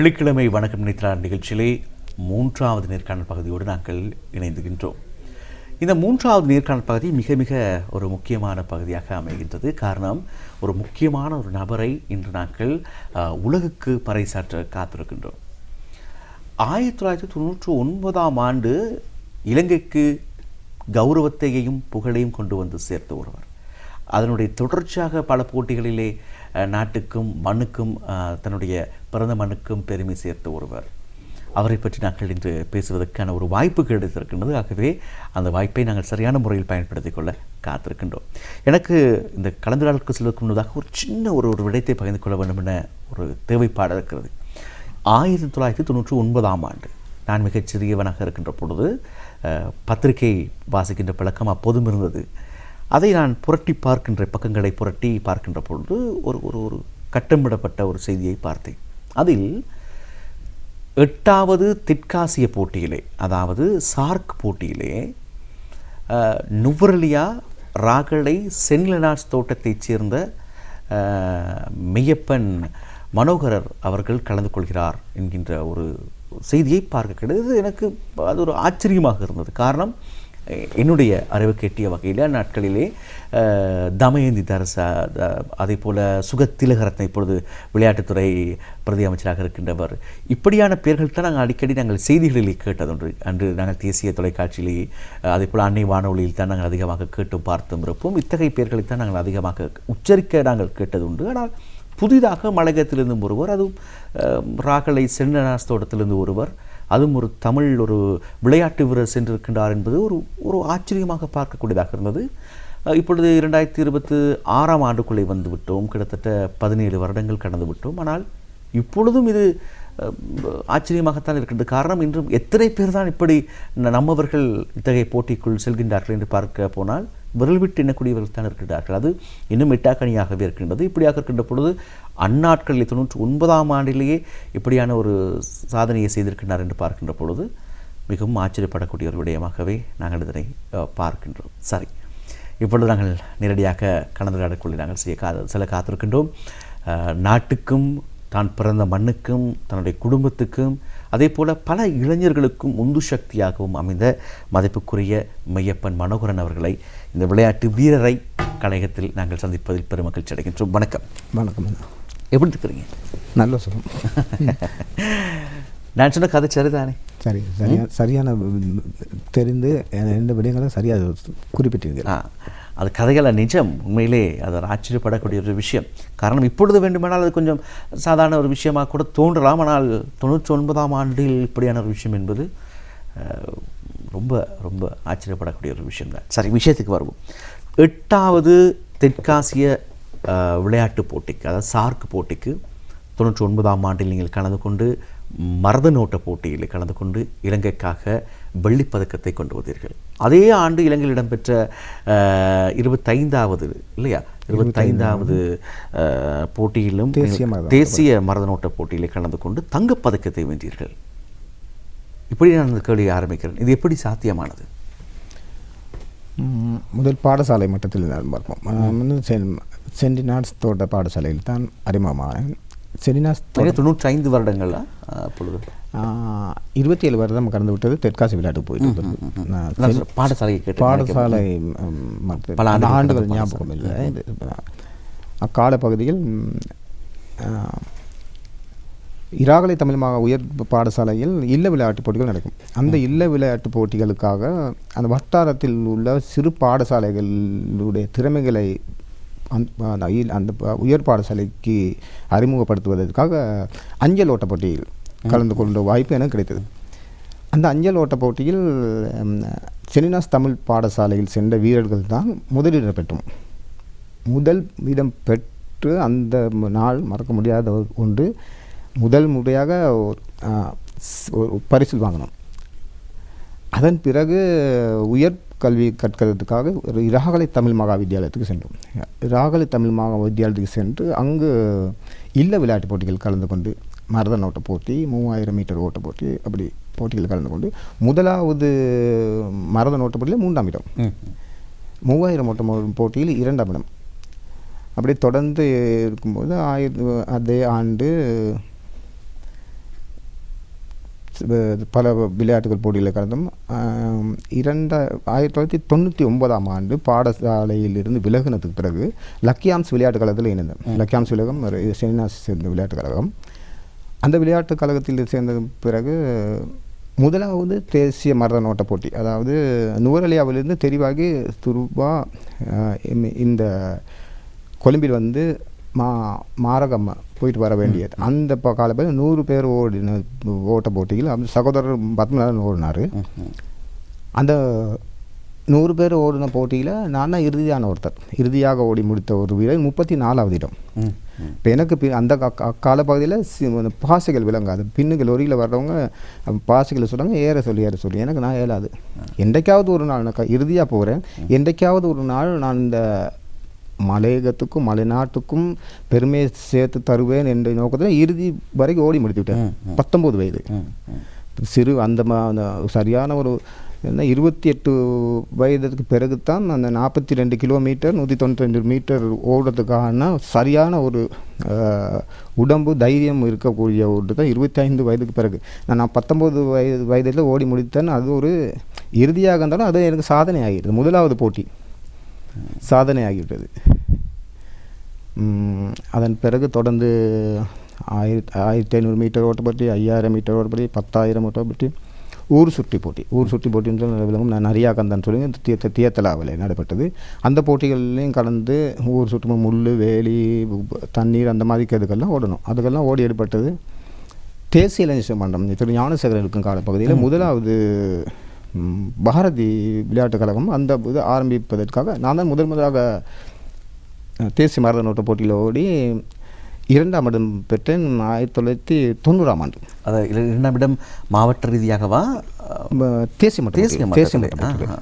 வெள்ளிக்கிழமை வணக்கம் நினைத்தார் நிகழ்ச்சியிலே மூன்றாவது நேர்காணல் பகுதியோடு நாங்கள் இணைந்துகின்றோம். இந்த மூன்றாவது நேர்காணல் பகுதி மிக மிக ஒரு முக்கியமான பகுதியாக அமைகின்றது. காரணம், ஒரு முக்கியமான ஒரு நபரை இன்று நாங்கள் உலகுக்கு பறைசாற்ற காத்திருக்கின்றோம். 1999 ஆண்டு இலங்கைக்கு கௌரவத்தையும் புகழையும் கொண்டு வந்து சேர்த்த ஒருவர். அதனுடைய தொடர்ச்சியாக பல போட்டிகளிலே நாட்டுக்கும் மண்ணுக்கும் தன்னுடைய பிறந்த மண்ணுக்கும் பெருமை சேர்த்த ஒருவர். அவரை பற்றி நாங்கள் இன்று பேசுவதற்கான ஒரு வாய்ப்பு கிடைத்திருக்கின்றது. ஆகவே அந்த வாய்ப்பை நாங்கள் சரியான முறையில் பயன்படுத்திக் கொள்ள காத்திருக்கின்றோம். எனக்கு இந்த கலந்துரையாடலுக்கு செல்வதற்கு முன்னதாக ஒரு சின்ன ஒரு விடயத்தை பகிர்ந்து கொள்ள வேண்டும் என ஒரு தேவைப்பாடு இருக்கிறது. 1999 ஆண்டு நான் மிகச் சிறியவனாக இருக்கின்ற பொழுது பத்திரிகை வாசிக்கின்ற பழக்கம் அப்போதும் இருந்தது. அதை நான் புரட்டி பார்க்கின்ற பக்கங்களை புரட்டி பார்க்கின்ற பொழுது ஒரு ஒரு கட்டமிடப்பட்ட ஒரு செய்தியை பார்த்தேன். அதில் 8வது தெற்காசிய போட்டியிலே, அதாவது சார்க் போட்டியிலே நுவரெலியா ராகலை சென்லனாஸ் தோட்டத்தைச் சேர்ந்த மெய்யப்பன் மனோகரர் அவர்கள் கலந்து கொள்கிறார் என்கின்ற ஒரு செய்தியை பார்க்க கிடைத்தது. எனக்கு அது ஒரு ஆச்சரியமாக இருந்தது. காரணம், என்னுடைய அறிவுக்கு எட்டிய வகையில் நாட்களிலே தமயந்தி தரசா, அதே போல் சுகத்திலகரத்ன இப்பொழுது விளையாட்டுத்துறை பிரதி அமைச்சராக இருக்கின்றவர், இப்படியான பெயர்கள் தான் நாங்கள் செய்திகளிலே கேட்டதுண்டு. அன்று நாங்கள் தேசிய தொலைக்காட்சியிலேயே அதே போல் அன்னை வானொலியில் தான் நாங்கள் அதிகமாக கேட்டும் பார்த்தும் இருப்போம். இத்தகைய பெயர்களைத்தான் நாங்கள் அதிகமாக உச்சரிக்க நாங்கள் கேட்டதுண்டு. ஆனால் புதிதாக மலையகத்திலிருந்தும் ஒருவர், அதுவும் ராகலை சென்னனாஸ் தோட்டத்திலிருந்து ஒருவர், அதுவும் ஒரு தமிழ் ஒரு விளையாட்டு வீரர் சென்றிருக்கின்றார் என்பது ஒரு ஆச்சரியமாக பார்க்கக்கூடியதாக இருந்தது. இப்பொழுது 2026 ஆண்டுக்குள்ளே வந்துவிட்டோம். கிட்டத்தட்ட 17 வருடங்கள் கடந்து விட்டோம். ஆனால் இப்பொழுதும் இது ஆச்சரியமாகத்தான் இருக்கின்றது. காரணம், இன்றும் எத்தனை பேர் தான் இப்படி நம்மவர்கள் இத்தகைய போட்டிக்குள் செல்கின்றார்கள் என்று பார்க்க போனால் விரல் விட்டு எண்ணக்கூடியவர்கள் தான் இருக்கின்றார்கள். அது இன்னும் எட்டாக்கணியாகவே இருக்கின்றது. இப்படியாக இருக்கின்ற பொழுது அந்நாட்களில் 99 ஆண்டிலேயே இப்படியான ஒரு சாதனையை செய்திருக்கின்றார் என்று பார்க்கின்ற பொழுது மிகவும் ஆச்சரியப்படக்கூடிய ஒரு விடயமாகவே நாங்கள் இதனை பார்க்கின்றோம். சரி, இப்பொழுது நாங்கள் நேரடியாக கலந்துரையாடலுக்குள்ளே நாங்கள் செல்ல காத்திருக்கின்றோம். நாட்டுக்கும் தான் பிறந்த மண்ணுக்கும் தன்னுடைய குடும்பத்துக்கும் அதே போல் பல இளைஞர்களுக்கும் உந்து சக்தியாகவும் அமைந்த மதிப்புக்குரிய மெய்யப்பன் மனோகரன் அவர்களை, இந்த விளையாட்டு வீரரை கலையகத்தில் நாங்கள் சந்திப்பதில் பெரும் மகிழ்ச்சி அடைகின்றோம். வணக்கம். வணக்கம். எப்படி இருக்கிறீங்க? நல்ல சுகம். நான் சொன்ன கதை சரிதானே? சரி, சரியான தெரிந்து எந்த விடயங்களும் சரியாக குறிப்பிட்டிருக்கேன். அது கதைகளை நிஜம், உண்மையிலே அது ஆச்சரியப்படக்கூடிய ஒரு விஷயம். காரணம், இப்பொழுது வேண்டுமானால் அது கொஞ்சம் சாதாரண ஒரு விஷயமாக கூட தோன்றலாம். ஆனால் 99 ஆண்டில் இப்படியான ஒரு விஷயம் என்பது ரொம்ப ரொம்ப ஆச்சரியப்படக்கூடிய ஒரு விஷயம்தான். சரி, விஷயத்துக்கு வருவோம். 8வது தெற்காசிய விளையாட்டு போட்டிக்கு, அதாவது சார்க் போட்டிக்கு 99 ஆண்டில் நீங்கள் கலந்து கொண்டு மரதனோட்ட போட்டியில் கலந்து கொண்டு இலங்கைக்காக வெள்ளிப்பதக்கத்தை கொண்டு வந்தீர்கள். அதே ஆண்டு இலங்கையில் இடம்பெற்ற 25வது இல்லையா 25வது போட்டியிலும் தேசிய மரதனோட்ட போட்டியிலே கலந்து கொண்டு தங்கப்பதக்கத்தை வென்றீர்கள். இப்படி நான் அந்த கேள்வி ஆரம்பிக்கிறேன். இது எப்படி சாத்தியமானது? முதல் பாடசாலை மட்டத்தில் பார்ப்போம். சென்டினாஸ் தோட்ட பாடசாலையில் தான் அறிமுகமானேன். சென்டினாஸ் 95 வருடங்களா? அப்பொழுது 27 வருடம் கடந்து விட்டது. தெற்காசி விளையாட்டு போயிட்டு பாடசாலை பல ஆண்டுகள் ஞாபகம் இல்லை. அக்கால பகுதியில் இராகலை தமிழ் உயர் பாடசாலையில் இல்ல விளையாட்டு போட்டிகள் நடக்கும். அந்த இல்ல விளையாட்டு போட்டிகளுக்காக அந்த வட்டாரத்தில் உள்ள சிறு பாடசாலைகளுடைய திறமைகளை அந்த உயர் பாடசாலைக்கு அறிமுகப்படுத்துவதற்காக அஞ்சல் ஓட்ட போட்டியில் கலந்து கொண்ட வாய்ப்பு எனக்கு கிடைத்தது. அந்த அஞ்சல் ஓட்ட போட்டியில் சென்னினாஸ் தமிழ் பாடசாலையில் சென்ற வீரர்கள் தான் முதலிடம் பெற்றோம். முதல் இடம் பெற்று அந்த நாள் மறக்க முடியாத ஒன்று. முதல் முறையாக ஒரு பரிசில் வாங்கினோம். அதன் பிறகு உயர் கல்வி கற்கிறதுக்காக ஒரு இராகலை தமிழ் மகா வித்தியாலயத்துக்கு சென்றோம். இராகலை தமிழ் மகா வித்தியாலயத்துக்கு சென்று அங்கு இல்ல விளையாட்டு போட்டிகள் கலந்து கொண்டு மரதன் ஓட்ட போட்டி, 3000 மீட்டர் ஓட்ட போட்டி, அப்படி போட்டிகள் கலந்து கொண்டு முதலாவது மரதன் ஓட்ட போட்டியில் 3ஆம் இடம், 3000 ஓட்ட போட்டியில் 2ஆம் இடம். அப்படி தொடர்ந்து இருக்கும்போது அதே ஆண்டு பல விளையாட்டுகள் போட்டியில் கலந்தும் 1999ஆம் ஆண்டு பாடசாலையிலிருந்து விலகினதுக்கு பிறகு லக்கியாம்ஸ் விளையாட்டு கழகத்தில் இணைந்தேன். லக்கியாம்ஸ் விலகம் ஒரு செமினாஸ் சேர்ந்த விளையாட்டு கழகம். அந்த விளையாட்டு கழகத்தில் சேர்ந்த பிறகு முதலாவது தேசிய மரதன் ஓட்ட போட்டி, அதாவது நுவரெலியாவிலிருந்து தெரிவாகி துருவா இந்த கொழும்பில் வந்து மாரகம்மா போயிட்டு வர வேண்டியது. அந்த காலப்பகுதியில் 100 பேர் ஓடின ஓட்ட போட்டியில் சகோதரர் பத்மநாதன் ஓடினார். அந்த 100 பேர் ஓடின போட்டியில் நான் தான் இறுதியாக ஓடி முடித்த ஒரு வீரர் 34வது இடம். இப்போ எனக்கு அந்த காலப்பகுதியில் பாசைகள் விளங்காது. பின்னுக்கு லொரியில் வர்றவங்க பாசைகளை சொல்கிறாங்க ஏற சொல்லி எனக்கு நான் ஏறாது. என்றைக்காவது ஒரு நாள் நான் இறுதியாக போகிறேன், என்றைக்காவது ஒரு நாள் நான் இந்த மலையகத்துக்கும் மலைநாட்டுக்கும் பெருமையை சேர்த்து தருவேன் என்ற நோக்கத்தில் இறுதி வரைக்கும் ஓடி முடித்து விட்டேன். 19 வயது சிறு அந்த சரியான ஒரு 28 வயதுக்கு பிறகு தான் அந்த 42 கிலோமீட்டர் 192 மீட்டர் ஓடுறதுக்கான சரியான ஒரு உடம்பு தைரியம் இருக்கக்கூடிய ஒரு தான் 25 வயதுக்கு பிறகு. நான் 19 வயதில் ஓடி முடித்தேன். அது ஒரு இறுதியாக இருந்தாலும் அது எனக்கு சாதனை ஆகிடுது. முதலாவது போட்டி சாதனை ஆகிவிட்டது. அதன் பிறகு தொடர்ந்து 1500 மீட்டர் ஓட்டப்பட்டி, 5000 மீட்டர் ஓட்டப்பட்டி, 10,000 ஓட்டப்பட்டி, ஊர் சுற்றி போட்டின்னு விளங்கும். நான் நிறையா கந்தான் சொல்லி தியத்தலாவில் நடைபெற்றது. அந்த போட்டிகள்லையும் கலந்து ஊர் சுற்று முள் வேலி தண்ணீர் அந்த மாதிரி இதுக்கெல்லாம் ஓடணும். அதுக்கெல்லாம் ஓடி எடுப்பட்டது. தேசிய இளைஞர் மன்றம் திரு ஞானசேகரன் இருக்கும் காலப்பகுதியில் முதலாவது பாரதி விளையாட்டுக் கழகம் அந்த இது ஆரம்பிப்பதற்காக நான் தான் முதலாக தேசிய மரதன் ஓட்ட போட்டியில் ஓடி 2ஆம் இடம் பெற்றேன் 1990ஆம் ஆண்டு. அதாவது 2ஆம் இடம் மாவட்ட ரீதியாகவா தேசிய மட்டம்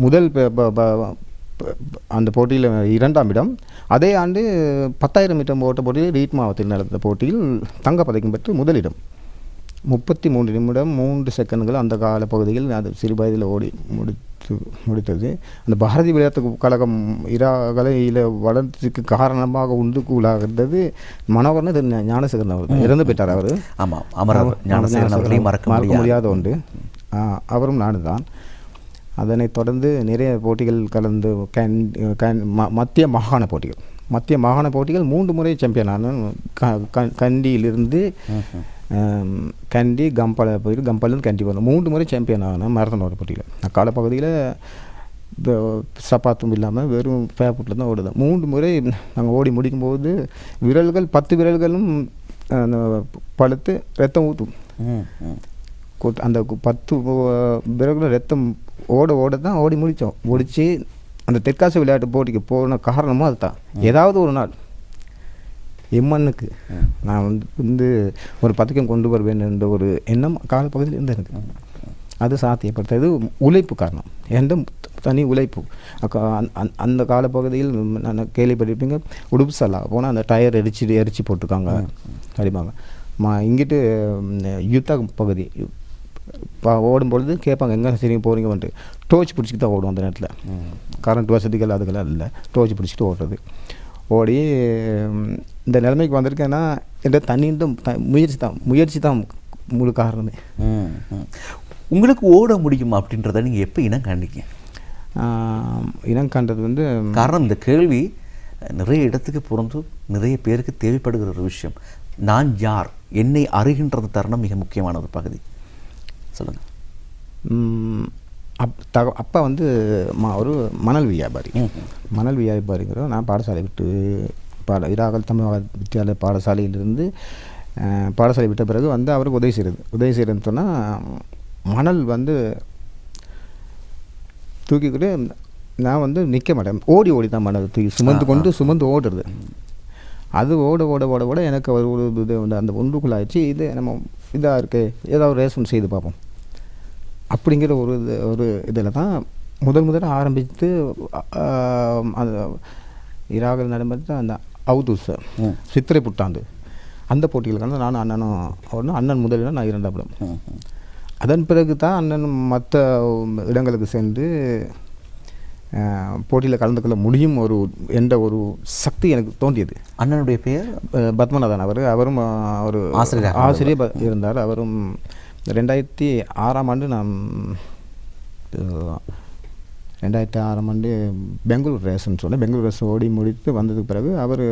முதல் அந்த போட்டியில் 2ஆம் இடம். அதே ஆண்டு 10,000 மீட்டர் ஓட்ட போட்டியில் ரீட் மாவட்டத்தில் நடந்த போட்டியில் தங்கப்பதக்கம் பெற்று முதலிடம். 33 நிமிடம் 3 செகண்டுகள் அந்த காலப்பகுதியில் அது சிறு வயதில் ஓடி முடித்தது. அந்த பாரதி விளையாட்டு கழகம் இராகலையில் வளர்ச்சிக்கு காரணமாக உண்டுக்குள்ளாகிறது மனோகரன் ஞானசேகரன் அவர் இறந்து போயிட்டார். அவர் மறக்க முடியாத ஒன்று. அவரும் நானும் தான். அதனைத் தொடர்ந்து நிறைய போட்டிகள் கலந்து மத்திய மாகாண போட்டிகள் 3 முறை சாம்பியனான கண்டியிலிருந்து கண்டி கம்பால போயிட்டு கம்பாலேருந்து கண்டி வரணும் 3 முறை சாம்பியன் ஆன மரதன் ஓட்ட போட்டியில். அக்காலப்பகுதியில் சப்பாத்தும் இல்லாமல் வெறும் பேப்பட்டில் தான் ஓடுது. 3 முறை நாங்கள் ஓடி முடிக்கும்போது விரல்கள் 10 விரல்களும் பழுத்து ரத்தம் ஊற்றும். அந்த 10 விரல்களும் ரத்தம் ஓட தான் ஓடி முடித்து அந்த தெற்காசிய விளையாட்டு போட்டிக்கு போன காரணமும் அதுதான். ஏதாவது ஒரு நாள் எம்மண்ணுக்கு நான் வந்து ஒரு பதக்கம் கொண்டு வருவேன் என்ற ஒரு எண்ணம் காலப்பகுதியில் இருந்து எனக்கு அது சாத்தியப்படுத்துறது உழைப்பு காரணம். எந்த தனி உழைப்பு. அந்த காலப்பகுதியில் நான் கேள்விப்பட்டிருப்பீங்க உடுப்புசலா போனால் அந்த டயர் எரிச்சு போட்டிருக்காங்க அடிப்பாங்க. இங்கிட்டு யுத்த பகுதி ஓடும்பொழுது கேட்பாங்க எங்கே சரி போகிறீங்க வந்துட்டு டோர்ச் பிடிச்சிட்டு தான் ஓடும். அந்த நேரத்தில் கரண்ட் வசதிகள் அதுக்கெல்லாம் இல்லை. டோர்ச் பிடிச்சிட்டு ஓடுறது ஓடி இந்த நிலைமைக்கு வந்திருக்கேன்னா என்ற தண்ணீர் முயற்சி தான் முழு காரணமே. உங்களுக்கு ஓட முடியும் அப்படின்றத நீங்கள் எப்போ இனம் காண்டிங்க? இனம் காண்றது வந்து காரணம் இந்த கேள்வி நிறைய இடத்துக்கு பிறந்து நிறைய பேருக்கு தேவைப்படுகிற ஒரு விஷயம். நான் யார், என்னை அறிகின்றது தருணம் மிக முக்கியமான ஒரு பகுதி. சொல்லுங்கள். அப்பா வந்து ஒரு மணல் வியாபாரிங்கிற நான் பாடசாலை விட்டு இராகல் தமிழ் வித்தியாலய பாடசாலையிலிருந்து பாடசாலை விட்ட பிறகு வந்து அவருக்கு உதவி செய்கிறதுன்னு சொன்னால் மணல் வந்து தூக்கிக்கிட்டு நான் வந்து நிற்க மாட்டேன். ஓடி தான் மணல் தூக்கி சுமந்து ஓடுறது. அது ஓட எனக்கு ஒரு இது அந்த ஒன்றுக்குள்ளாயிடுச்சு. இது நம்ம இதாக இருக்கே ஏதாவது ரேஷன் செய்து பார்ப்போம் அப்படிங்கிற ஒரு இதில் தான் முதல் ஆரம்பித்து அந்த இராகல் நடைபெற்ற அந்த அவுதூச சித்திரை புத்தாண்டு அந்த போட்டிகளுக்கான நானும் அண்ணனும் அண்ணன் முதலில் நான் 2ஆம் இடம். அதன் பிறகு தான் அண்ணன் மற்ற இடங்களுக்கு சென்று போட்டியில் கலந்து கொள்ள முடியும் என்ற ஒரு சக்தி எனக்கு தோன்றியது. அண்ணனுடைய பெயர் பத்மநாதன். அவரும் ஒரு ஆசிரியர் இருந்தார். அவரும் 2006ஆம் ஆண்டு நான் 2006ஆம் ஆண்டு பெங்களூர் ரேஸ்ன்னு சொன்னேன். பெங்களூர் ரேஸ் ஓடி முடித்து வந்ததுக்கு பிறகு அவர்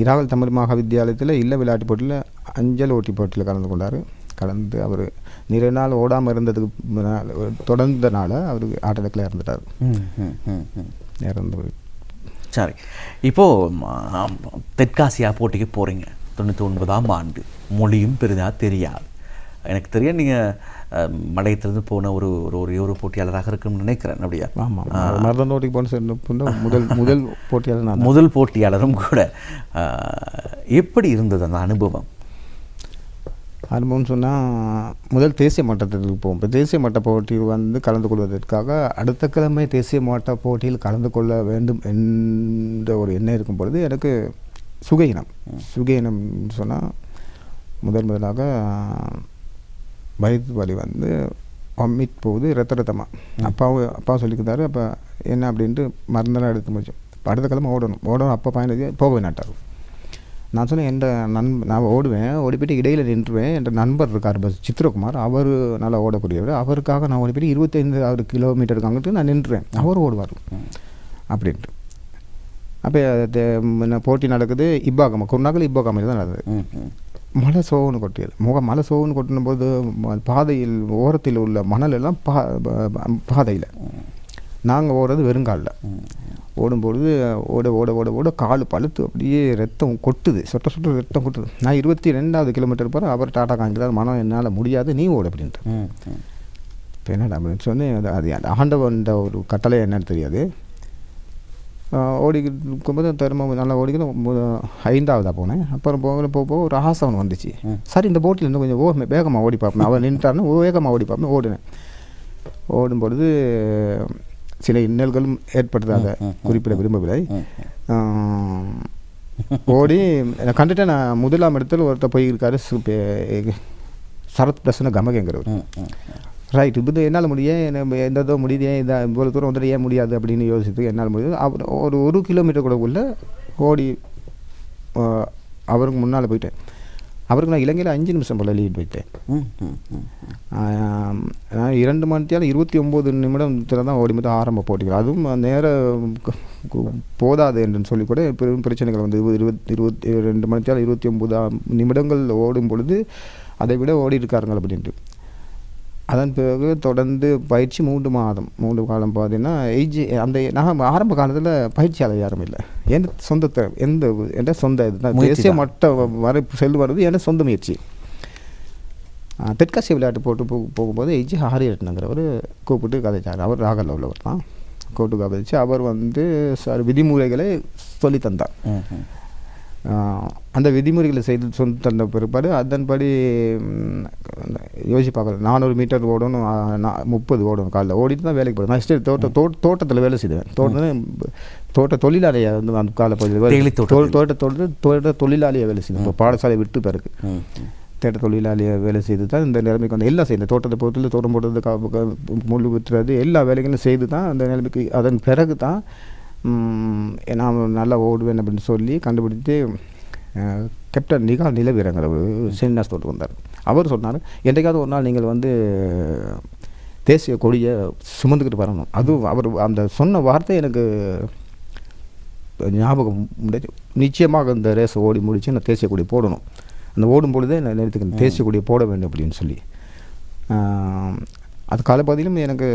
இராவல் தமிழ் மகாவித்தியாலயத்தில் இல்ல விளையாட்டு போட்டியில் அஞ்சல் ஓட்டி போட்டியில் கலந்து கொண்டார். கலந்து அவர் நிறைய நாள் ஓடாமல் இருந்ததுக்கு தொடர்ந்தனால அவருக்கு ஆட்டத்தில் இறந்துட்டார். இறந்து. சரி, இப்போது தெற்காசியா போட்டிக்கு போகிறீங்க. 99ஆம் ஆண்டு. மொழியும் பெரிதாக தெரியாது. எனக்கு தெரியும் நீங்கள் மலையத்திலிருந்து போன ஒரு போட்டியாளராக இருக்குன்னு நினைக்கிறேன். அப்படியா? ஆமாம், மருதன் ஓட்டிக்கு போன முதல் போட்டியாளர் நான். முதல் போட்டியாளரும் கூட. எப்படி இருந்தது அந்த அனுபவம்? அனுபவம்னு சொன்னால் முதல் தேசிய மட்டத்துக்கு போவோம். இப்போ தேசிய மட்ட போட்டியில் கலந்து கொள்வதற்காக அடுத்த கிழமை தேசிய மட்ட போட்டியில் கலந்து கொள்ள வேண்டும் என்ற ஒரு எண்ணம் இருக்கும் பொழுது எனக்கு சுகையினம் சொன்னால் முதலாக வயிற்று வலி அம்மிட் போகுது ரத்தமாக. அப்பா சொல்லிக்கிறாரு. அப்போ என்ன அப்படின்ட்டு மருந்தெல்லாம் எடுத்து முடிச்சோம். இப்போ அடுத்த கிழமை ஓடணும். அப்போ பயணத்துக்கு போக நாட்டார். நான் சொன்னேன், நான் ஓடுவேன், ஓடி போய்ட்டு இடையில் நின்றுவேன். என் நண்பர் இருக்கார் சித்ரகுமார், அவர் நல்லா ஓடக்கூடியவர். அவருக்காக நான் ஓடி போய்ட்டு 25 கிலோமீட்டருக்கு அங்கிட்டு நான் நின்றுவேன், அவர் ஓடுவார் அப்படின்ட்டு. அப்போ போட்டி நடக்குது. குருநாகல் இப்பாகமையில் தான் நடந்தது. மழை சோகன்னு கொட்டியது. மழை சோகன்னு கொட்டின போது பாதையில் ஓரத்தில் உள்ள மணல் எல்லாம் பாதையில் நாங்கள் ஓடுறது வெறுங்காலில் ஓடும்பொழுது ஓட கால் பழுத்து அப்படியே ரத்தம் கொட்டுது, சொட்ட ரத்தம் கொட்டுது. நான் 22வது கிலோமீட்டர் போகிறேன். அவர் டாட்டா காமிக்கிறார், மனம் என்னால் முடியாது, நீ ஓடு அப்படின்ட்டு. இப்போ என்னடா அப்படின்னு சொன்னேன், அது ஆண்டவன்ற ஒரு கட்டளை என்னன்னு தெரியாது. ஓடிக்கிட்டு இருக்கும்போது திரும்ப நல்லா ஓடிக்கிட்டு 5ஆவதாக போனேன். அப்புறம் போக ஒரு ஆசவன் வந்துச்சு. சரி, இந்த போட்டில் இன்னும் கொஞ்சம் வேகமாக ஓடி பார்ப்பேன். அவர் நின்றுட்டாருன்னு வேகமாக ஓடி பார்ப்பேன். ஓடும்பொழுது சில இன்னல்களும் ஏற்பட்டதாக குறிப்பிட விரும்பவில்லை. ஓடி கண்டுட்டு நான் முதலாம் இடத்துல ஒருத்தர் போயிருக்காரு, சரத் பிரசன்ன கமகங்கிறவர். ரைட், இப்போ என்னால் எந்ததோ முடியுது, ஏன் இதை இவ்வளோ தூரம் வந்துட்டு ஏன் முடியாது அப்படின்னு யோசித்து என்னால் முடியுது. அவர் 1 கிலோமீட்டர் கூட உள்ள ஓடி அவருக்கு முன்னால் போயிட்டேன். அவருக்கு நான் இலங்கையில் 5 நிமிஷம் போல் லீட் வைத்தேன். நான் 2 மணித்தியால் 29 நிமிடத்தில் தான் ஓடி மட்டும் ஆரம்ப போட்டிகள். அதுவும் நேரம் போதாது என்று சொல்லி கூட பெரும் பிரச்சனைகள் வந்து 22 மணித்தியால் 29 நிமிடங்கள் ஓடும் பொழுது அதை விட ஓடி இருக்காருங்கள் அப்படின்ட்டு. அதன் பிறகு தொடர்ந்து பயிற்சி 3 காலம் பார்த்தீங்கன்னா நான் ஆரம்ப காலத்தில் பயிற்சியாளர் யாரும் இல்லை. என் சொந்த இதுதான் தேசிய மட்டம் வரை செல்வது என் சொந்த முயற்சி. தெற்காசிய விளையாட்டு போட்டு போகும்போது ஐஜி ஹாரியரட்னங்கிறவர் கூப்பிட்டு கதைச்சார். அவர் ராகலில் உள்ளவர் தான். கூப்பிட்டு கதைச்சு அவர் விதிமுறைகளை சொல்லி தந்தார். அந்த விதிமுறைகளை செய்து சொல்லி தந்த பிற்பாடு அதன்படி யோசிச்சு பார்க்கல. 400 மீட்டர் ஓடணும், 30 ஓடணும். காலையில் ஓடிட்டு தான் வேலைக்கு போகிறேன். நான் தோட்டத்தில் வேலை செய்வேன். தோட்ட தொழிலாளியை அந்த கால பகுதியில் தோட்ட தொழிலாளியை வேலை செய்வேன். இப்போ பாடசாலை விட்டு பிறகு தோட்ட தொழிலாளியை வேலை செய்து தான் இந்த நிலைமைக்கு வந்து எல்லாம் செய்யணும். தோட்டத்தை பொறுத்தல தோட்டம் போடுறது, முள் விட்டுறது, எல்லா வேலைகளும் செய்து தான் அந்த நிலைமைக்கு. அதன் பிறகு தான் நான் நல்லா ஓடுவேன் அப்படின்னு சொல்லி கண்டுபிடித்து கேப்டன் நிலவீரங்கிற ஒரு சீனிவாஸ் தோட்டு வந்தார். அவர் சொன்னார், என்றைக்காவது ஒரு நாள் நீங்கள் தேசிய கொடியை சுமந்துக்கிட்டு வரணும். அதுவும் அவர் அந்த சொன்ன வார்த்தை எனக்கு ஞாபகம். நிச்சயமாக இந்த ரேஸை ஓடி முடித்து நான் தேசிய கொடி போடணும். அந்த ஓடும் பொழுதே நான் நினைத்துக்கிறேன் தேசிய கொடியை போட வேண்டும் அப்படின்னு சொல்லி. அது காலப்பகுதியிலும் எனக்கு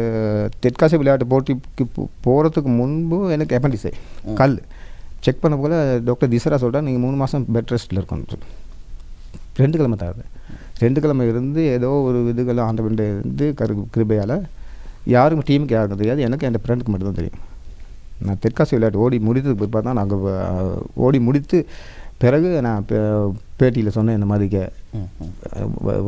தெற்காசிய விளையாட்டு போட்டிக்கு போகிறதுக்கு முன்பு எனக்கு அப்பெண்டிக்ஸை கல் செக் பண்ண போல டாக்டர் திசரா சொல்கிறா, நீங்கள் 3 மாதம் பெட் ரெஸ்ட்டில் இருக்கணும் சொல்லி. 2 கிழமை தருது. 2 கிழமை இருந்து ஏதோ ஒரு இதுகள் ஆண்டவன் இருந்து கிருபையால் யாருக்கும் டீமுக்கு யாருக்கும் தெரியாது, எனக்கு என் ஃப்ரெண்டுக்கு மட்டும்தான் தெரியும். நான் தெற்காசிய விளையாட்டு ஓடி முடித்ததுக்கு பிற்பாடு தான் நாங்கள் ஓடி முடித்து பிறகு நான் பேட்டியில் சொன்னேன், இந்த மாதிரிக்க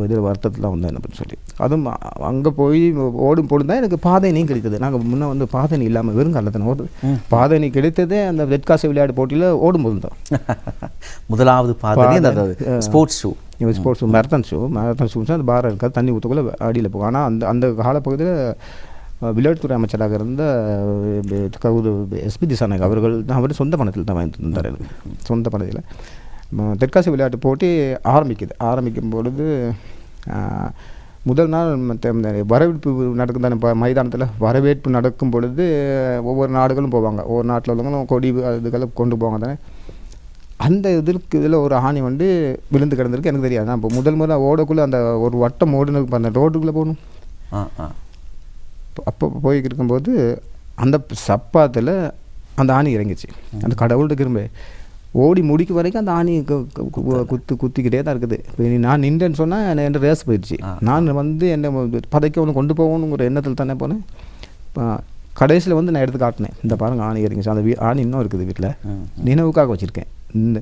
இதில் வருத்தத்தில் வந்தேன் அப்படின்னு சொல்லி. அதுவும் அங்கே போய் ஓடும் பொழுது தான் எனக்கு பாதைனி கிடைத்தது. நாங்கள் முன்னே பாதைனி இல்லாமல் வெறும் காலத்தில் ஓடுது. பாதைனி கிடைத்ததே அந்த தெற்காசிய விளையாட்டு போட்டியில் ஓடும்போது தான். முதலாவது ஸ்போர்ட்ஸ் ஷூ மேரத்தான் ஷூ அந்த பாரம் இருக்காது, தண்ணி ஊற்றக்குள்ளே அடியில் போகும். ஆனால் அந்த காலப்பகுதியில் விளையாட்டுத்துறை அமைச்சராக இருந்த எஸ்பி திசாநாயக் அவர்கள் தான் அவர் சொந்த பணத்தில் தான் வாங்கி தந்தார் எனக்கு. சொந்த பணத்தில் தெற்காசிய விளையாட்டு போட்டி ஆரம்பிக்கும் பொழுது முதல் நாள் வரவேற்பு நடக்கும் தானே. இப்போ மைதானத்தில் வரவேற்பு நடக்கும் பொழுது ஒவ்வொரு நாடுகளும் போவாங்க, ஒவ்வொரு நாட்டில் உள்ளவங்களும் கொடி இதுக்கெல்லாம் கொண்டு போவாங்க தானே. அந்த இதில் ஒரு ஆணி வந்து விழுந்து கிடந்திருக்கு, எனக்கு தெரியாது. நான் இப்போ முதல் ஓடக்குள்ளே அந்த ஒரு வட்டம் ஓடுனதுக்கு அந்த ரோட்டுக்குள்ளே போகணும். அப்போ போய் இருக்கும்போது அந்த சப்பாத்தில் அந்த ஆணி இறங்கிச்சு. அந்த கடவுள்கிட்ட திரும்ப ஓடி முடிக்க வரைக்கும் அந்த ஆணி குத்திக்கிட்டே தான் இருக்குது. இப்போ நான் நின்றேன்னு சொன்னால் என் ரேஸ் போயிடுச்சு. நான் வந்து என்னை பதைக்க ஒன்று கொண்டு போகணுங்கிற எண்ணத்தில் தானே போனேன். கடைசியில் வந்து நான் எடுத்து காட்டினேன், இந்த பாருங்கள் ஆணி இறங்கிச்சு. அந்த ஆணி இன்னும் இருக்குது வீட்டில், நினைவுக்காக வச்சுருக்கேன். இந்த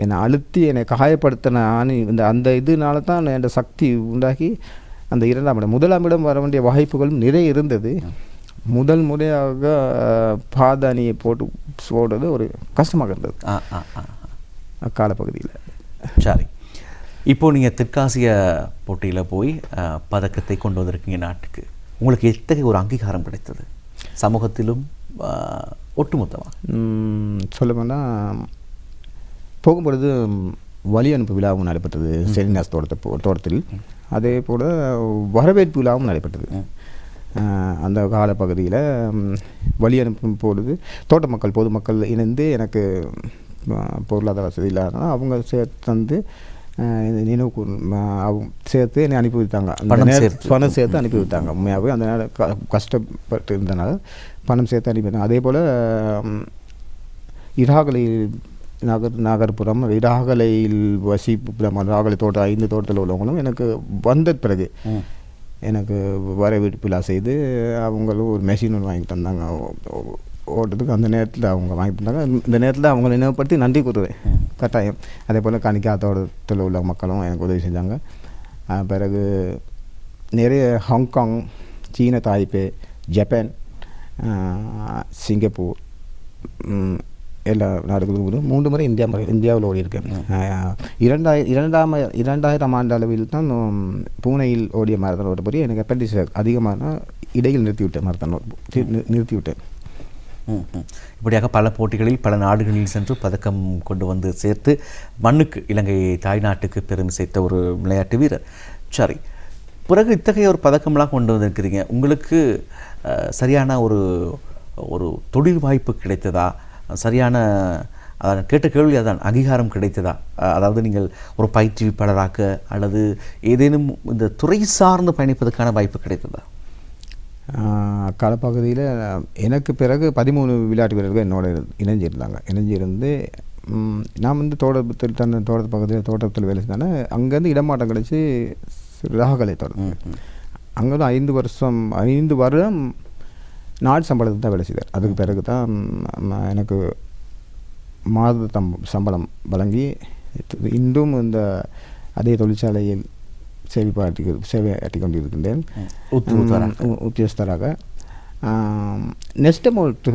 என்னை அழுத்தி என்னை காயப்படுத்தின ஆணி அந்த இதனால தான் என் சக்தி உண்டாக்கி அந்த 2ஆம் இடம் 1ஆம் இடம் வர வேண்டிய வாய்ப்புகளும் நிறைய இருந்தது. முதல் முறையாக பாதானியை போட்டு ஓடுறது ஒரு கஷ்டமாக இருந்தது அக்காலப்பகுதியில். சரி, இப்போது நீங்கள் தெற்காசிய போட்டியில் போய் பதக்கத்தை கொண்டு வந்திருக்கீங்க நாட்டுக்கு. உங்களுக்கு எத்தகைய ஒரு அங்கீகாரம் கிடைத்தது சமூகத்திலும் ஒட்டுமொத்தமாக? சொல்லப்போனால் போகும்பொழுது வழி அனுப்பு விழாவும் நடைபெற்றது செலினாஸ் தோட்டத்தில். அதே போல் வரவேற்பு விழாவும் நடைபெற்றது. அந்த காலப்பகுதியில் வழி அனுப்பும் பொழுது தோட்ட மக்கள் பொதுமக்கள் இணைந்து எனக்கு பொருளாதார வசதி இல்லாதனால அவங்க சேர்த்து வந்து நினைவு சேர்த்து என்னை அனுப்பி வைத்தாங்க. பணம் சேர்த்து அனுப்பி வைத்தாங்க. உண்மையாகவே அந்த நேரம் கஷ்டப்பட்டு இருந்தனால பணம் சேர்த்து அனுப்பி வைத்தாங்க. அதே போல் நகர்ப்புறம் இராகலையில் வசிப்புறம் இராகலை தோட்டம் 5 தோட்டத்தில் உள்ளவங்களும் எனக்கு வந்த பிறகு எனக்கு வரவேற்பு விழா செய்து அவங்களும் ஒரு மெஷின் ஒன்று வாங்கி தந்தாங்க ஓட்டுறதுக்கு. அந்த நேரத்தில் அவங்க வாங்கி தந்தாங்க. இந்த நேரத்தில் அவங்களை நினைவுபடுத்தி நன்றி கூறுவேன் கட்டாயம். அதே போல் கணிக்கா தோட்டத்தில் உள்ள மக்களும் எனக்கு உதவி செஞ்சாங்க. பிறகு நிறைய ஹாங்காங், சீன தாய்பே, ஜப்பான், சிங்கப்பூர் எல்லா நாடுகளும் 3 முறை இந்தியாவில் ஓடி இருக்கேன். 2000ஆம் ஆண்டு அளவில் தான் பூனேயில் ஓடிய மாரத்தான் ஓட்ட போய் எனக்கு அப்பெண்டிக்ஸ் அதிகமான இடையில் நிறுத்திவிட்டேன். இப்படியாக பல போட்டிகளில் பல நாடுகளில் சென்று பதக்கம் கொண்டு வந்து சேர்த்து மண்ணுக்கு இலங்கை தாய்நாட்டுக்கு பெருமை சேர்த்த ஒரு விளையாட்டு வீரர். சரி, பிறகு இத்தகைய ஒரு பதக்கம்லாம் கொண்டு வந்திருக்கிறீங்க. உங்களுக்கு சரியான ஒரு தொழில் வாய்ப்பு கிடைத்ததா? சரியான கேட்ட கேள்வி அதான், அங்கீகாரம் கிடைத்ததா? அதாவது நீங்கள் ஒரு பயிற்றுவிப்பாளராக அல்லது ஏதேனும் இந்த துறை சார்ந்து பயணிப்பதற்கான வாய்ப்பு கிடைத்ததா? காலப்பகுதியில் எனக்கு பிறகு 13 விளையாட்டு வீரர்கள் என்னோட இணைஞ்சிருந்து நான் வந்து தோட்டத்தில் வேலை செஞ்சானே. அங்கேருந்து இடமாட்டம் கிடச்சி ராகலை தோட்டம். அங்கே தான் 5 வருடம் நாள் சம்பளத்துக்கு தான் வேலை செய்தார். அதுக்கு பிறகு தான் எனக்கு மாத சம்பளம் வழங்கி இன்றும் இந்த அதே தொழிற்சாலையில் சேவையாற்றி கொண்டிருக்கின்றேன் உத்தியோகஸ்தராக. நெஸ்டமோல்ட்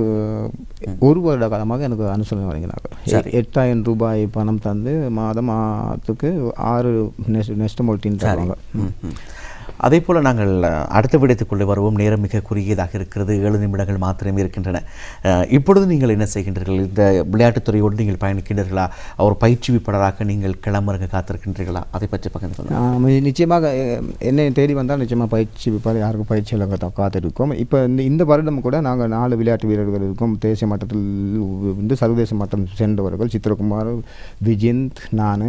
1 வருட காலமாக எனக்கு அனுசரணை வழங்கினார்கள். 8000 ரூபாய் பணம் தந்து மாதத்துக்கு 6 நெஸ்டமோல்ட்டின் தருவாங்க. அதே போல் நாங்கள் அடுத்த விடயத்துக்குள்ளே வருவோம். நேரம் மிக குறுகியதாக இருக்கிறது, 7 நிமிடங்கள் மாத்திரமே இருக்கின்றன. இப்பொழுது நீங்கள் என்ன செய்கின்றீர்கள்? இந்த விளையாட்டுத்துறையோடு நீங்கள் பயணிக்கின்றீர்களா? ஒரு பயிற்சிவிப்பாளராக நீங்கள் கிளம்புறங்க காத்திருக்கின்றீர்களா? அதை பற்றி பகிர்ந்து சொல்லுங்கள். நிச்சயமாக என்னை தேடி வந்தால் நிச்சயமாக பயிற்சிவிப்பாளர் யாருக்கும் பயிற்சியாளர்கள் காத்திருக்கோம். இப்போ இந்த வருடம் கூட நாங்கள் 4 விளையாட்டு வீரர்கள் இருக்கோம். தேசிய மட்டத்தில் வந்து சர்வதேச மட்டம் சென்றவர்கள் சித்திரகுமார், விஜிந்த், நான்,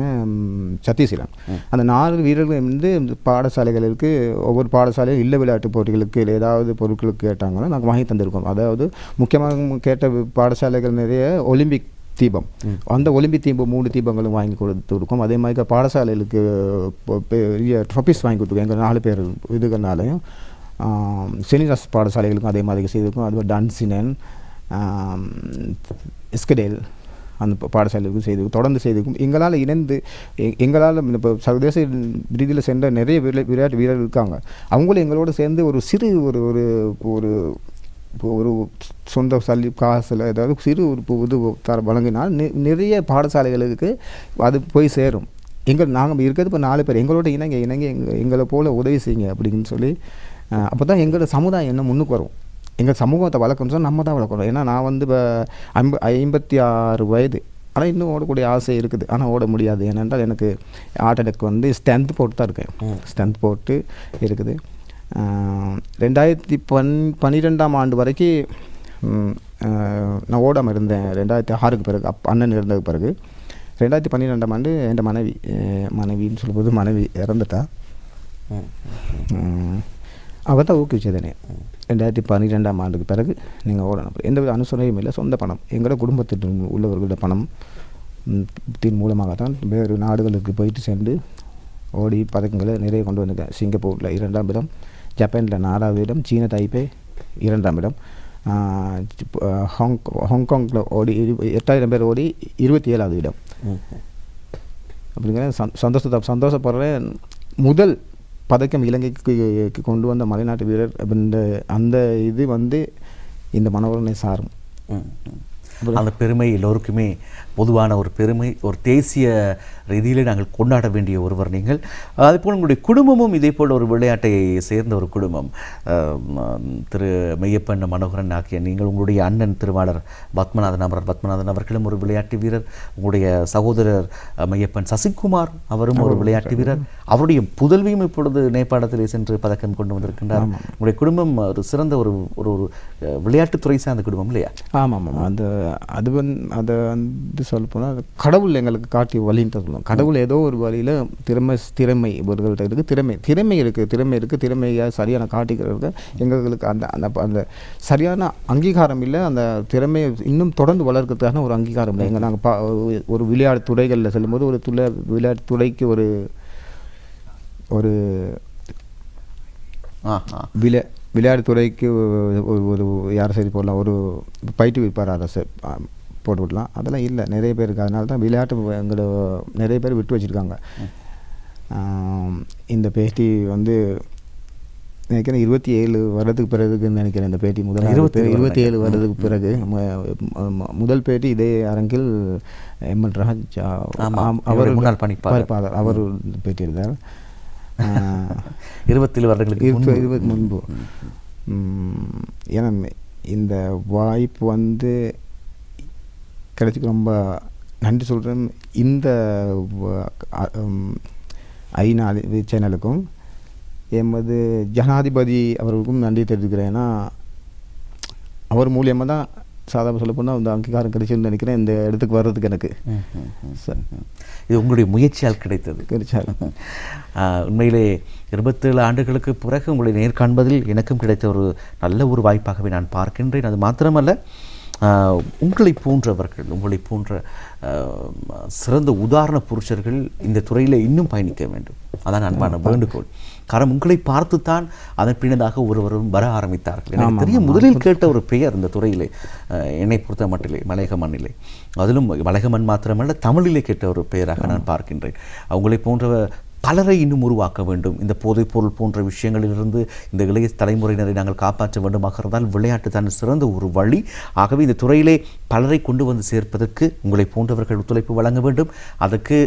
சத்தீஸ்வரன். அந்த 4 வீரர்கள் வந்து பாடசாலைகளுக்கு ஒவ்வொரு பாடசாலையும் இல்ல விளையாட்டு போட்டிகளுக்கு ஏதாவது பொருட்களுக்கு கேட்டாங்கன்னா நாங்கள் வாங்கி தந்திருக்கோம். அதாவது முக்கியமாக கேட்ட பாடசாலைகள் நிறைய ஒலிம்பிக் தீபம், அந்த ஒலிம்பிக் தீபம் 3 தீபங்களும் வாங்கி கொடுத்துருக்கோம். அதே மாதிரி பாடசாலைகளுக்கு பெரிய ட்ராஃபிஸ் வாங்கி கொடுத்துருக்கோம். எங்கள் 4 பேர் இதுகள்னாலையும் செனிதாஸ் பாடசாலைகளுக்கும் அதே மாதிரி செய்திருக்கோம். அது டன்சினன், எஸ்கடேல் அந்த பாடசாலைக்கும் தொடர்ந்து செய்திருக்கும். எங்களால் இணைந்து எங்களால் இப்போ சர்வதேச ரீதியில் சென்ற நிறைய விளையாட்டு வீரர்கள் இருக்காங்க. அவங்களும் எங்களோடு சேர்ந்து ஒரு சிறு ஒரு ஒரு ஒரு சொந்த காசில் ஏதாவது சிறு ஒரு இது வழங்கினால் நிறைய பாடசாலைகளுக்கு அது போய் சேரும். நாங்கள் இருக்கிறது இப்போ 4 பேர் எங்களோட இணங்கி எங்களை போல் உதவி செய்யுங்க அப்படின்னு சொல்லி அப்போ தான் எங்களோட சமுதாயம் என்ன முன்னுக்கு வரும். எங்கள் சமூகத்தை வளர்க்கணும்னு சொன்னால் நம்ம தான் வளர்க்கணும். ஏன்னா நான் வந்து இப்போ 56 வயது, ஆனால் இன்னும் ஓடக்கூடிய ஆசை இருக்குது, ஆனால் ஓட முடியாது. ஏனென்றால் எனக்கு ஹார்ட் அட்டாக் வந்து ஸ்ட்ரென்த் போட்டு தான் இருக்கேன், ஸ்ட்ரென்த் போட்டு இருக்குது. 2012ஆம் ஆண்டு வரைக்கும் நான் ஓடாமல் இருந்தேன். 2006க்கு பிறகு அண்ணன் இருந்ததுக்கு பிறகு 2012ஆம் ஆண்டு என் மனைவின்னு சொல்லும்போது மனைவி இறந்துட்டா. அவள் தான் ஊக்குவிச்சது என்னை. 2012ஆம் ஆண்டுக்கு பிறகு நீங்கள் ஓடணும், எந்தவித அனுசரணையும் இல்லை, சொந்த பணம், எங்களோட குடும்பத்தில் உள்ளவர்களோட பணம் மூலமாக தான் வேறு நாடுகளுக்கு போயிட்டு சென்று ஓடி பதக்கங்களை நிறைய கொண்டு வந்திருக்கேன். சிங்கப்பூரில் 2ஆம் இடம், ஜப்பானில் 4வது இடம், சீன தைப்பே 2ஆம் இடம், ஹாங்காங்கில் ஓடி 8000 பேர் ஓடி 27வது இடம். அப்படிங்கிற சந்தோஷப்படுறேன். முதல் பதக்கம் இலங்கைக்கு கொண்டு வந்த மலைநாட்டு வீரர் அப்படின்ற அந்த இது வந்து இந்த மனோரனை சாரும். அந்த பெருமை எல்லோருக்குமே பொதுவான ஒரு பெருமை, ஒரு தேசிய ரீதியிலே நாங்கள் கொண்டாட வேண்டிய ஒருவர் நீங்கள். அதேபோல் உங்களுடைய குடும்பமும் இதே போல் ஒரு விளையாட்டை சேர்ந்த ஒரு குடும்பம். திரு மெய்யப்பன் மனோகரன் ஆகிய நீங்கள், உங்களுடைய அண்ணன் திருவாளர் பத்மநாதன் அவர்களும் ஒரு விளையாட்டு வீரர், உங்களுடைய சகோதரர் மெய்யப்பன் சசிகுமார் அவரும் ஒரு விளையாட்டு வீரர், அவருடைய புதல்வியும் இப்பொழுது நேபாளத்திலே சென்று பதக்கம் கொண்டு வந்திருக்கின்றார். உங்களுடைய குடும்பம் ஒரு சிறந்த ஒரு ஒரு விளையாட்டுத்துறை சார்ந்த குடும்பம் இல்லையா? ஆமாம். அதை வந்து சொல்லப்போனால் கடவுள் எங்களுக்கு காட்டிய வழின்னு தான் சொல்லணும். கடவுள் ஏதோ ஒரு வழியில் திறமை இவர்கள்ட்ட இருக்குது, திறமை இருக்குது, திறமையை சரியான காட்டிக்கிறதுக்கு எங்களுக்கு அந்த சரியான அங்கீகாரம் இல்லை. அந்த திறமையை இன்னும் தொடர்ந்து வளர்க்கறதுக்கான ஒரு அங்கீகாரம் இல்லை. எங்கள் நாங்கள் ஒரு விளையாட்டு துறைகளில் செல்லும்போது ஒரு விளையாட்டு துறைக்கு ஒரு விளையாட்டு துறைக்கு ஒரு யாரை சரி போடலாம், ஒரு பயிற்றுவிப்பார் அரசு போட்டு விடலாம், அதெல்லாம் இல்லை நிறைய பேருக்கு. அதனால தான் விளையாட்டு எங்களோட நிறைய பேர் விட்டு வச்சுருக்காங்க. இந்த பேட்டி வந்து நினைக்கிறேன் 27 வருடத்துக்கு பிறகுன்னு நினைக்கிறேன். இந்த பேட்டி 27 வருடத்துக்கு பிறகு முதல் பேட்டி இதே அரங்கில் எம்என் ராஜ் அவர் பணிப்பாளர் அவர் பேட்டி இருந்தார். 27 வருடங்களுக்கு முன்பு. ஏன்னா இந்த வாய்ப்பு வந்து கிடைச்சிக்கு ரொம்ப நன்றி சொல்கிறேன். இந்த ஐநா சேனலுக்கும் எமது ஜனாதிபதி அவர்களுக்கும் நன்றி தெரிவிக்கிறேன். ஏன்னா அவர் மூலியமாக தான் சாதாரண சொல்ல போனால் அந்த அங்கீகாரம் கிடைச்சுன்னு நினைக்கிறேன் இந்த இடத்துக்கு வர்றதுக்கு. எனக்கு இது உங்களுடைய முயற்சியால் கிடைச்சால் உண்மையிலே 27 ஆண்டுகளுக்கு பிறகு உங்களை நேர்காண்பதில் எனக்கும் கிடைத்த ஒரு நல்ல ஒரு வாய்ப்பாகவே நான் பார்க்கின்றேன். அது மாத்திரமல்ல, உங்களை போன்ற சிறந்த உதாரண புருஷர்கள் இந்த துறையில் இன்னும் பயணிக்க வேண்டும். அதான் அன்பான வேண்டுகோள். காரணம், உங்களை பார்த்துத்தான் அதன் பின்னதாக ஒருவரும் வர ஆரம்பித்தார்கள். எனக்கு தெரிய முதலில் கேட்ட ஒரு பெயர் இந்த துறையிலே என்னை பொறுத்த மட்டிலே மலையகமண்ணிலே, அதிலும் மலையகமண் மாத்திரமல்ல தமிழிலே கேட்ட ஒரு பெயராக நான் பார்க்கின்றேன். அவங்களை போன்ற பலரை இன்னும் உருவாக்க வேண்டும். இந்த போதைப்பொருள் போன்ற விஷயங்களிலிருந்து இந்த இளைய தலைமுறையினரை நாங்கள் காப்பாற்ற வேண்டுமாக இருந்தால் விளையாட்டு தான் சிறந்த ஒரு வழி. ஆகவே இந்த துறையிலே பலரை கொண்டு வந்து சேர்ப்பதற்கு உங்களை போன்றவர்கள் ஒத்துழைப்பு வழங்க வேண்டும். அதுக்கு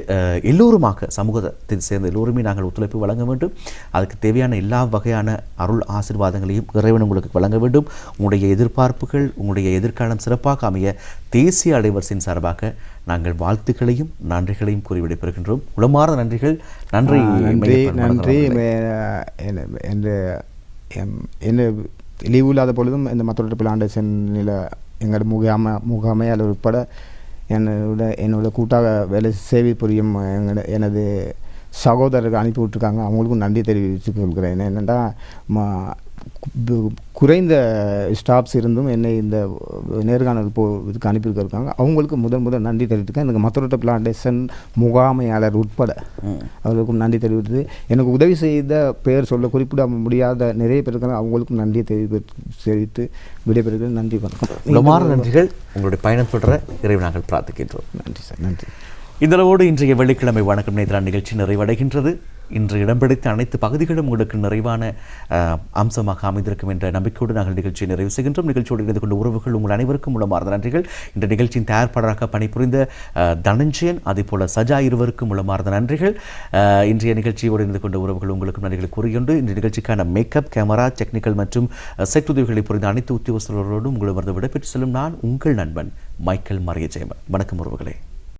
எல்லோருமாக சமூகத்தில் சேர்ந்த எல்லோருமே நாங்கள் ஒத்துழைப்பு வழங்க வேண்டும். அதுக்கு தேவையான எல்லா வகையான அருள் ஆசீர்வாதங்களையும் இறைவன் உங்களுக்கு வழங்க வேண்டும். உங்களுடைய எதிர்பார்ப்புகள், உங்களுடைய எதிர்காலம் சிறப்பாக அமைய தேசிய அலைவரிசையின் சார்பாக நாங்கள் வாழ்த்துக்களையும் நன்றிகளையும் கூறி விடைபெறுகின்றோம். உளமார்ந்த நன்றிகள். நன்றி. என்ன லீவு இல்லாத பொழுதும் இந்த மற்றொரு பிளாண்டேஷனில் எங்களோட முகாமையாளர் உட்பட என்னோட கூட்டாக வேலை சேவை புரியும் எனது சகோதரர்கள் அனுப்பி விட்டுருக்காங்க. அவங்களுக்கும் நன்றி தெரிவித்துக் கொள்கிறேன். என்னென்னா குறைந்த ஸ்டாஃப்ஸ் இருந்தும் என்னை இந்த நேர்காணல் இதுக்கு அனுப்பியிருக்காங்க. அவங்களுக்கு முதல் நன்றி தெரிவித்துக்கேன். எனக்கு மற்றொரு பிளான்டேஷன் முகாமையாளர் உட்பட அவர்களுக்கும் நன்றி தெரிவித்து, எனக்கு உதவி செய்த பெயர் சொல்ல குறிப்பிட முடியாத நிறைய பேர் இருக்காங்க. அவங்களுக்கும் நன்றியை தெரிவித்து விடைபெறுகிறேன். நன்றி, வணக்கம். நன்றிகள். உங்களுடைய பயணம் தொடர இறைவன் நாங்கள் பிரார்த்திக்கின்றோம். நன்றி சார், நன்றி. இதளவோடு இன்றைய வெள்ளிக்கிழமை வணக்கம் நேத்ரா நிகழ்ச்சி நிறைவடைகின்றது. இன்று இடம்பிடித்த அனைத்து பகுதிகளும் உங்களுக்கு நிறைவான அம்சமாக அமைந்திருக்கும் என்ற நம்பிக்கையோடு நாங்கள் நிகழ்ச்சியை நிறைவு செய்கின்றோம். நிகழ்ச்சியோடு இணைந்து கொண்ட உறவுகள் உங்கள் அனைவருக்கும் உளமார்ந்த நன்றிகள். இந்த நிகழ்ச்சியின் தயார்ப்பாளராக பணிபுரிந்த தனஞ்சயன் அதேபோல சஜா இருவருக்கும் உளமார்ந்த நன்றிகள். இன்றைய நிகழ்ச்சியோடு இணைந்து கொண்ட உறவுகள் உங்களுக்கும் நன்றிகளை கூறிக்கொண்டு இந்த நிகழ்ச்சிக்கான மேக்கப், கேமரா, டெக்னிக்கல் மற்றும் செட் உதவிகளை புரிந்த அனைத்து உத்தியோகஸ்தர்களோடும் உங்களை விடைபெற்று செல்லும் நான் உங்கள் நண்பன் மைக்கேல் மரிய ஜெயமன். வணக்கம் உறவுகளே.